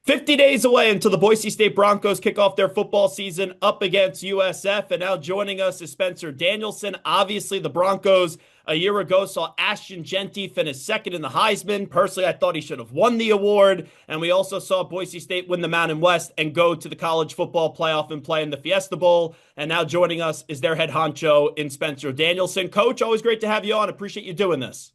50 days away until the Boise State Broncos kick off their football season up against USF. And now joining us is Spencer Danielson. Obviously, the Broncos a year ago saw Ashton Jeanty finish second in the Heisman. Personally, I thought he should have won the award. And we also saw Boise State win the Mountain West and go to the college football playoff and play in the Fiesta Bowl. And now joining us is their head honcho in Spencer Danielson. Coach, always great to have you on. Appreciate you doing this.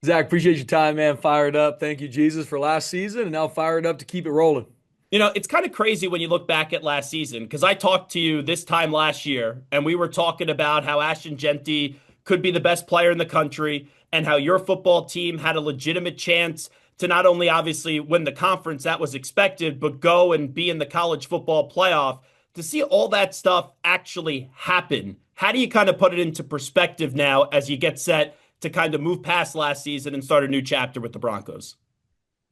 Zach, appreciate your time, man. Fired up. Thank you, Jesus, for last season, and now fired up to keep it rolling. It's kind of crazy when you look back at last season because I talked to you this time last year and we were talking about how Ashton Jeanty could be the best player in the country and how your football team had a legitimate chance to not only obviously win the conference that was expected, but go and be in the college football playoff. To see all that stuff actually happen, how do you kind of put it into perspective now as you get set to kind of move past last season and start a new chapter with the Broncos?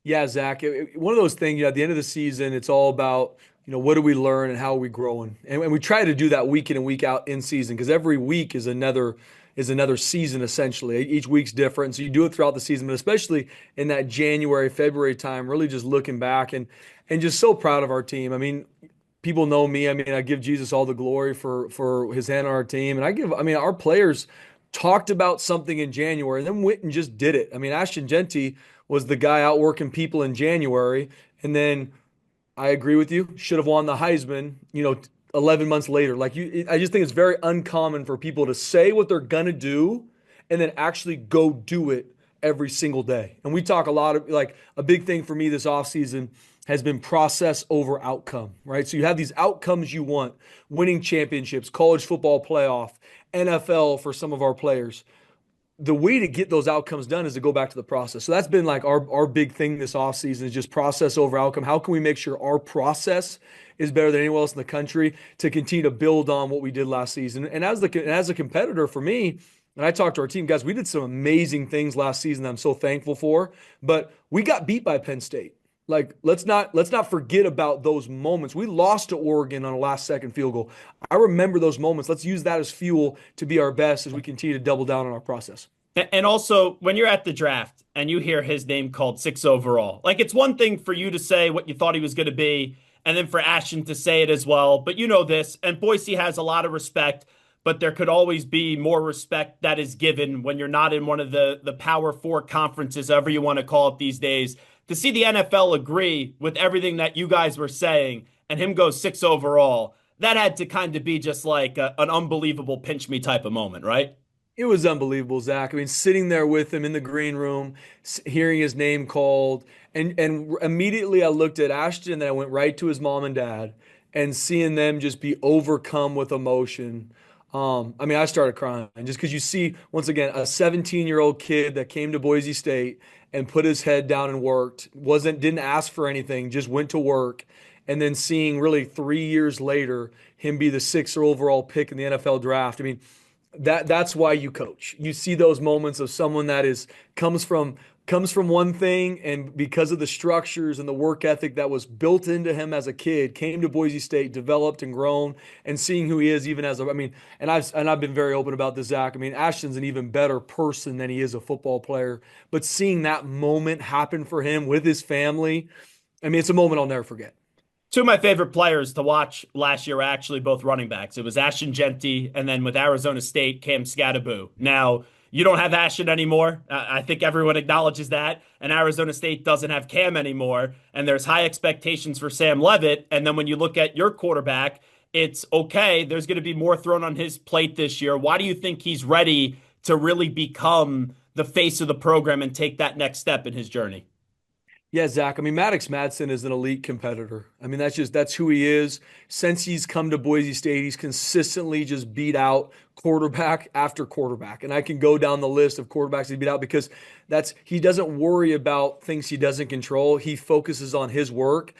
Yeah, Zach, one of those things, at the end of the season, it's all about, what do we learn and how are we growing? And we try to do that week in and week out in season because every week is another season essentially. Each week's different. So you do it throughout the season, but especially in that January, February time, really just looking back and just so proud of our team. I mean, people know me. I mean, I give Jesus all the glory for his hand on our team. And our players talked about something in January and then went and just did it. I mean, Ashton Jeanty was the guy out working people in January. And then I agree with you, should have won the Heisman, 11 months later. I just think it's very uncommon for people to say what they're going to do and then actually go do it every single day. And we talk a lot of, a big thing for me this offseason has been process over outcome, right? So you have these outcomes you want, winning championships, college football playoff, NFL for some of our players. The way to get those outcomes done is to go back to the process. So that's been our big thing this offseason is just process over outcome. How can we make sure our process is better than anyone else in the country to continue to build on what we did last season? And as a competitor for me, and I talked to our team, guys, we did some amazing things last season that I'm so thankful for, but we got beat by Penn State. Let's not forget about those moments. We lost to Oregon on a last second field goal. I remember those moments. Let's use that as fuel to be our best as we continue to double down on our process. And also, when you're at the draft and you hear his name called 6 overall, it's one thing for you to say what you thought he was going to be, and then for Ashton to say it as well. But you know this, and Boise has a lot of respect, but there could always be more respect that is given when you're not in one of the Power Four conferences, however you want to call it these days. To see the NFL agree with everything that you guys were saying and him go 6 overall, that had to kind of be just like an unbelievable pinch me type of moment, right? It was unbelievable, Zach. I mean, sitting there with him in the green room, hearing his name called, and immediately I looked at Ashton, and then I went right to his mom and dad, and seeing them just be overcome with emotion. I started crying just because you see, once again, a 17-year-old kid that came to Boise State and put his head down and worked, didn't ask for anything, just went to work, and then seeing really 3 years later him be the 6th overall pick in the NFL draft. I mean, that's why you coach. You see those moments of someone that comes from one thing, and because of the structures and the work ethic that was built into him as a kid, came to Boise State, developed and grown, and seeing who he is even and I've been very open about this, Zach. I mean, Ashton's an even better person than he is a football player, but seeing that moment happen for him with his family, it's a moment I'll never forget. Two of my favorite players to watch last year were actually both running backs. It was Ashton Jeanty, and then with Arizona State, Cam Skattebo. Now, you don't have Ashton anymore. I think everyone acknowledges that. And Arizona State doesn't have Cam anymore. And there's high expectations for Sam Levitt. And then when you look at your quarterback, it's okay. There's going to be more thrown on his plate this year. Why do you think he's ready to really become the face of the program and take that next step in his journey? Yeah, Zach. Maddux Madsen is an elite competitor. That's who he is. Since he's come to Boise State, he's consistently just beat out quarterback after quarterback. And I can go down the list of quarterbacks he beat out because he doesn't worry about things he doesn't control. He focuses on his work.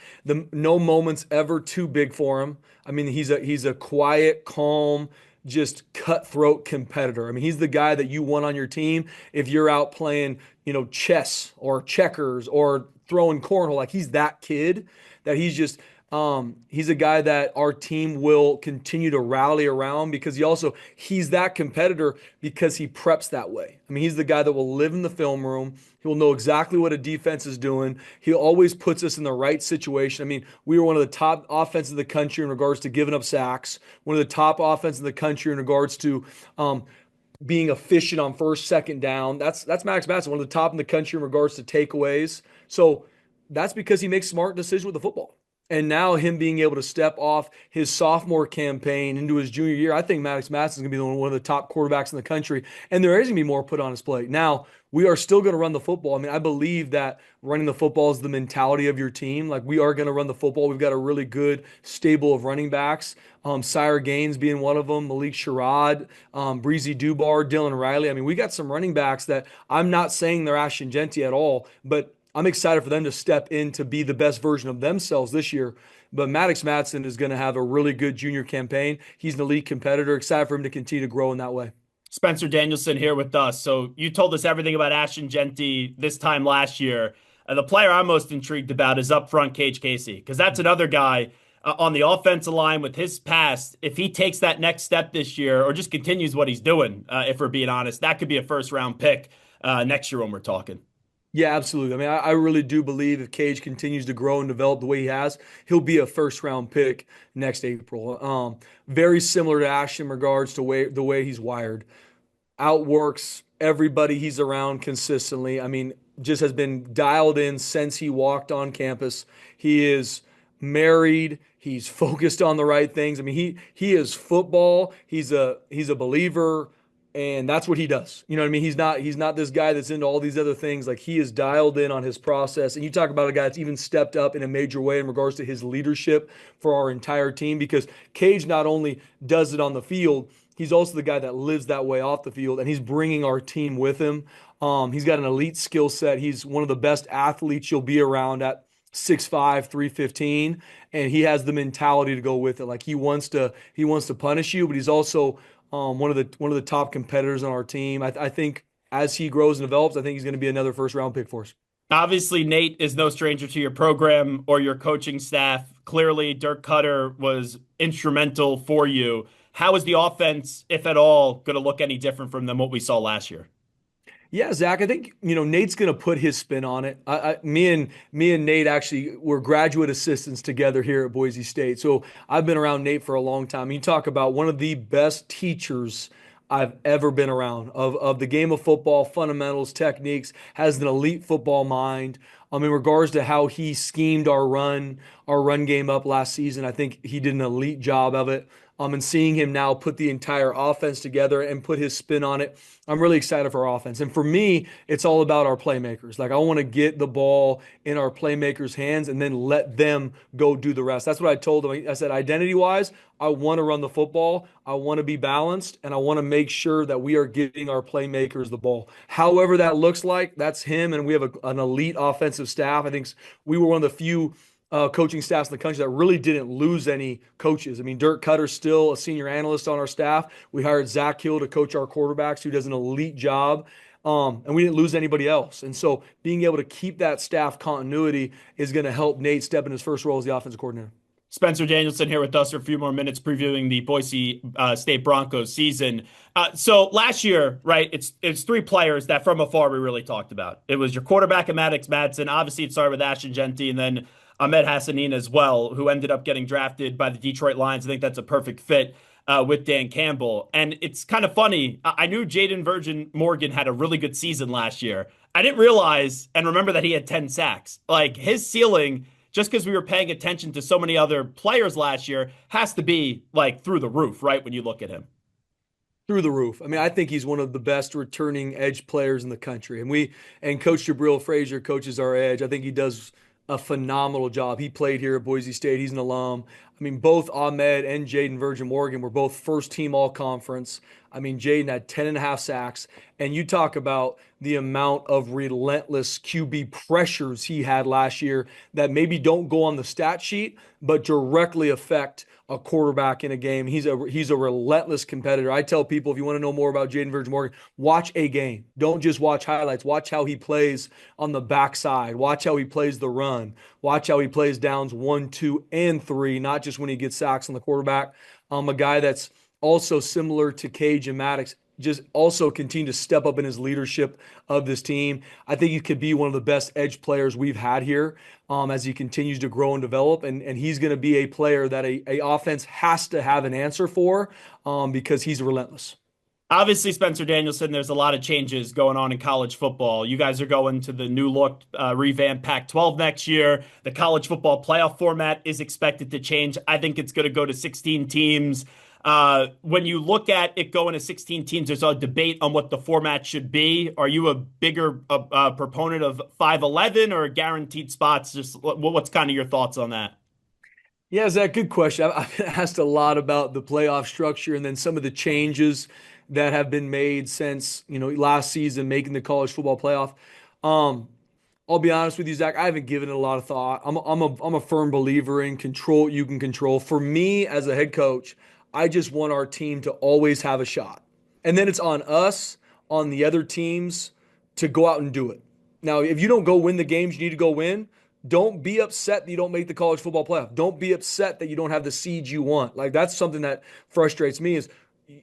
No moment's ever too big for him. He's a quiet, calm, just cutthroat competitor. He's the guy that you want on your team if you're out playing, chess or checkers or throwing cornhole. He's that kid that he's just He's a guy that our team will continue to rally around because he's that competitor because he preps that way. I mean, he's the guy that will live in the film room. He'll know exactly what a defense is doing. He always puts us in the right situation. I mean, we were one of the top offenses in the country in regards to giving up sacks, one of the top offenses in the country in regards to being efficient on first, second down. That's Maddux Madsen, one of the top in the country in regards to takeaways. So that's because he makes smart decisions with the football. And now him being able to step off his sophomore campaign into his junior year, I think Maddux Madsen is going to be one of the top quarterbacks in the country. And there is going to be more put on his plate. Now, we are still going to run the football. I mean, I believe that running the football is the mentality of your team. Like, we are going to run the football. We've got a really good stable of running backs. Sire Gaines being one of them, Malik Sherrod, Breezy Dubar, Dylan Riley. I mean, we got some running backs that I'm not saying they're Ashton Jeanty at all, but I'm excited for them to step in to be the best version of themselves this year. But Maddux Madsen is going to have a really good junior campaign. He's an elite competitor. Excited for him to continue to grow in that way. Spencer Danielson here with us. So you told us everything about Ashton Jeanty this time last year. The player I'm most intrigued about is up front, Cage Casey, because that's another guy on the offensive line with his past. If he takes that next step this year or just continues what he's doing, if we're being honest, that could be a first round pick next year when we're talking. Yeah, absolutely. I mean, I really do believe if Cage continues to grow and develop the way he has, he'll be a first round pick next April. Very similar to Ashton in regards to the way he's wired. Outworks everybody he's around consistently. I mean, just has been dialed in since he walked on campus. He is married. He's focused on the right things. I mean, he is football. He's a believer. And that's what he does. You know what I mean? He's not this guy that's into all these other things. Like, he is dialed in on his process. And you talk about a guy that's even stepped up in a major way in regards to his leadership for our entire team, because Cage not only does it on the field, he's also the guy that lives that way off the field, and he's bringing our team with him. He's got an elite skill set. He's one of the best athletes you'll be around at 6'5", 315, and he has the mentality to go with it. Like, he wants to punish you, but he's also one of the top competitors on our team. I think as he grows and develops, I think he's going to be another first round pick for us. Obviously, Nate is no stranger to your program or your coaching staff. Clearly, Dirk Cutter was instrumental for you. How is the offense, if at all, going to look any different from than what we saw last year? Yeah, Zach, I think, Nate's going to put his spin on it. Me and Nate actually were graduate assistants together here at Boise State. So I've been around Nate for a long time. You talk about one of the best teachers I've ever been around of the game of football, fundamentals, techniques, has an elite football mind. In regards to how he schemed our run game up last season, I think he did an elite job of it. And seeing him now put the entire offense together and put his spin on it, I'm really excited for our offense. And for me, it's all about our playmakers. Like, I want to get the ball in our playmakers' hands and then let them go do the rest. That's what I told them. I said, identity-wise, I want to run the football. I want to be balanced, and I want to make sure that we are giving our playmakers the ball. However that looks like, that's him, and we have an elite offensive staff. I think we were one of the few coaching staffs in the country that really didn't lose any coaches. I mean, Dirk Cutter's still a senior analyst on our staff. We hired Zach Hill to coach our quarterbacks, who does an elite job. And we didn't lose anybody else. And so being able to keep that staff continuity is going to help Nate step in his first role as the offensive coordinator. Spencer Danielson here with us for a few more minutes previewing the Boise State Broncos season. So last year, right, it's three players that from afar we really talked about. It was your quarterback, Maddux Madsen. Obviously, it started with Ashton Jeanty, and then Ahmed Hassanin as well, who ended up getting drafted by the Detroit Lions. I think that's a perfect fit with Dan Campbell. And it's kind of funny. I knew Jaden Virgin Morgan had a really good season last year. I didn't realize and remember that he had 10 sacks. Like, his ceiling, just because we were paying attention to so many other players last year, has to be like through the roof, right? When you look at him. Through the roof. I mean, I think he's one of the best returning edge players in the country. And Coach Jabril Frazier coaches our edge. I think he does a phenomenal job. He played here at Boise State. He's an alum. I mean, both Ahmed and Jaden Virgin Morgan were both first team all conference. I mean, Jaden had 10 and a half sacks. And you talk about the amount of relentless QB pressures he had last year that maybe don't go on the stat sheet, but directly affect a quarterback in a game. He's a relentless competitor. I tell people, if you want to know more about Jaden Virgin Morgan, watch a game. Don't just watch highlights. Watch how he plays on the backside. Watch how he plays the run. Watch how he plays downs 1, 2, and 3, not just when he gets sacks on the quarterback. A guy that's also similar to Cage and Maddux, just also continue to step up in his leadership of this team. I think he could be one of the best edge players we've had here as he continues to grow and develop. And he's going to be a player that a offense has to have an answer for because he's relentless. Obviously, Spencer Danielson, there's a lot of changes going on in college football. You guys are going to the new look, revamped Pac-12 next year. The college football playoff format is expected to change. I think it's going to go to 16 teams. When you look at it going to 16 teams, there's a debate on what the format should be. Are you a bigger proponent of 5-11 or guaranteed spots? Just what's kind of your thoughts on that? Yeah, Zach, good question. I've been asked a lot about the playoff structure and then some of the changes that have been made since, last season making the college football playoff. I'll be honest with you, Zach, I haven't given it a lot of thought. I'm a firm believer in control what you can control. For me as a head coach, I just want our team to always have a shot. And then it's on us, on the other teams to go out and do it. Now, if you don't go win the games you need to go win, don't be upset that you don't make the college football playoff. Don't be upset that you don't have the seed you want. Like that's something that frustrates me is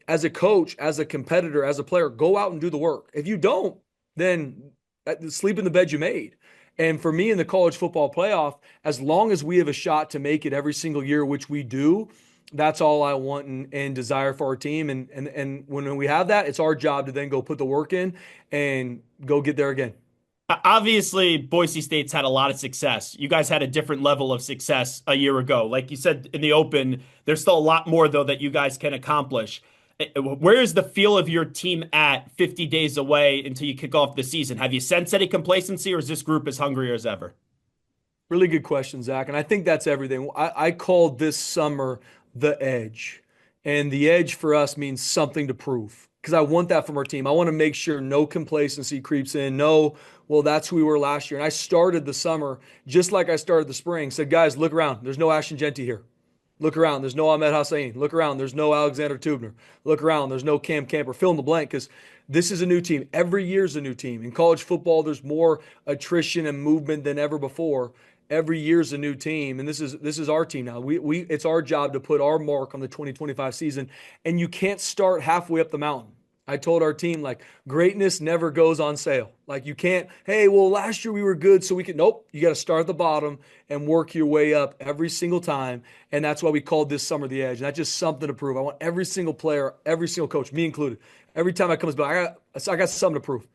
as a coach, as a competitor, as a player, go out and do the work. If you don't, then sleep in the bed you made. And for me in the college football playoff, as long as we have a shot to make it every single year, which we do, that's all I want and desire for our team. And when we have that, it's our job to then go put the work in and go get there again. Obviously, Boise State's had a lot of success. You guys had a different level of success a year ago. Like you said in the open, there's still a lot more, though, that you guys can accomplish. Where is the feel of your team at 50 days away until you kick off the season? Have you sensed any complacency, or is this group as hungry as ever? Really good question, Zach. And I think that's everything. I called this summer the edge. And the edge for us means something to prove because I want that from our team. I want to make sure no complacency creeps in. No, well, that's who we were last year. And I started the summer just like I started the spring. Said, guys, look around. There's no Ashton Jeanty here. Look around. There's no Ahmed Hossein. Look around. There's no Alexander Tubner. Look around. There's no Cam Camper. Fill in the blank because this is a new team. Every year's a new team. In college football, there's more attrition and movement than ever before. Every year's a new team, and this is our team now. It's our job to put our mark on the 2025 season, and you can't start halfway up the mountain. I told our team, like, greatness never goes on sale. Like, you can't, hey, well, last year we were good, so we can, nope. You got to start at the bottom and work your way up every single time. And that's why we called this summer the edge. And that's just something to prove. I want every single player, every single coach, me included, every time I comes back, I got something to prove.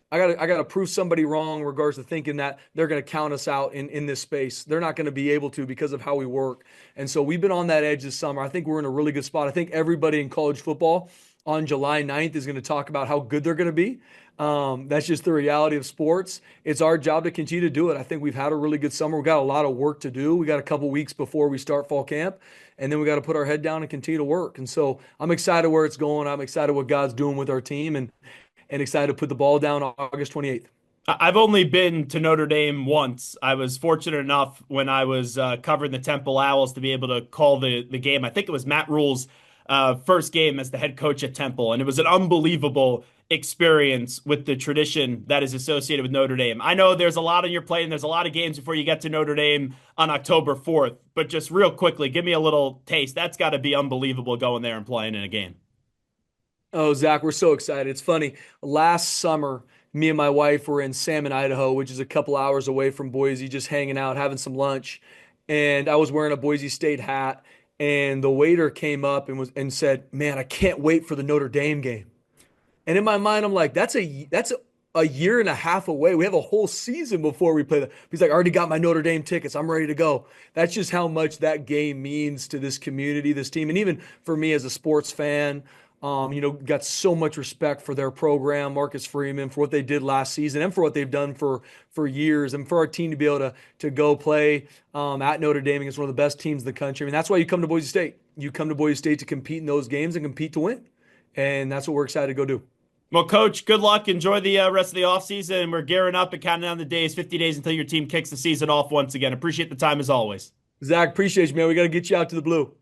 I got to prove somebody wrong in regards to thinking that they're going to count us out in this space. They're not going to be able to because of how we work. And so we've been on that edge this summer. I think we're in a really good spot. I think everybody in college football on July 9th is going to talk about how good they're going to be. That's just the reality of sports. It's our job to continue to do it. I think we've had a really good summer. We've got a lot of work to do. We got a couple weeks before we start fall camp, and then we got to put our head down and continue to work. And so I'm excited where it's going. I'm excited what God's doing with our team and excited to put the ball down August 28th. I've only been to Notre Dame once. I was fortunate enough when I was covering the Temple Owls to be able to call the game. I think it was Matt Rule's first game as the head coach at Temple, and it was an unbelievable experience with the tradition that is associated with Notre Dame. I know there's a lot on your plate and there's a lot of games before you get to Notre Dame on October 4th, but just real quickly, give me a little taste. That's got to be unbelievable going there and playing in a game. Oh, Zach, we're so excited. It's funny. Last summer, me and my wife were in Salmon, Idaho, which is a couple hours away from Boise, just hanging out, having some lunch. And I was wearing a Boise State hat. And the waiter came up and said, "Man, I can't wait for the Notre Dame game." And in my mind, I'm like, that's a year and a half away. We have a whole season before we play that. He's like, "I already got my Notre Dame tickets. I'm ready to go." That's just how much that game means to this community, this team. And even for me as a sports fan, Got so much respect for their program, Marcus Freeman, for what they did last season and for what they've done for years, and for our team to be able to go play at Notre Dame against one of the best teams in the country. I mean, that's why you come to Boise State. You come to Boise State to compete in those games and compete to win. And that's what we're excited to go do. Well, Coach, good luck. Enjoy the rest of the offseason. We're gearing up and counting down the days, 50 days until your team kicks the season off once again. Appreciate the time as always. Zach, appreciate you, man. We got to get you out to the blue.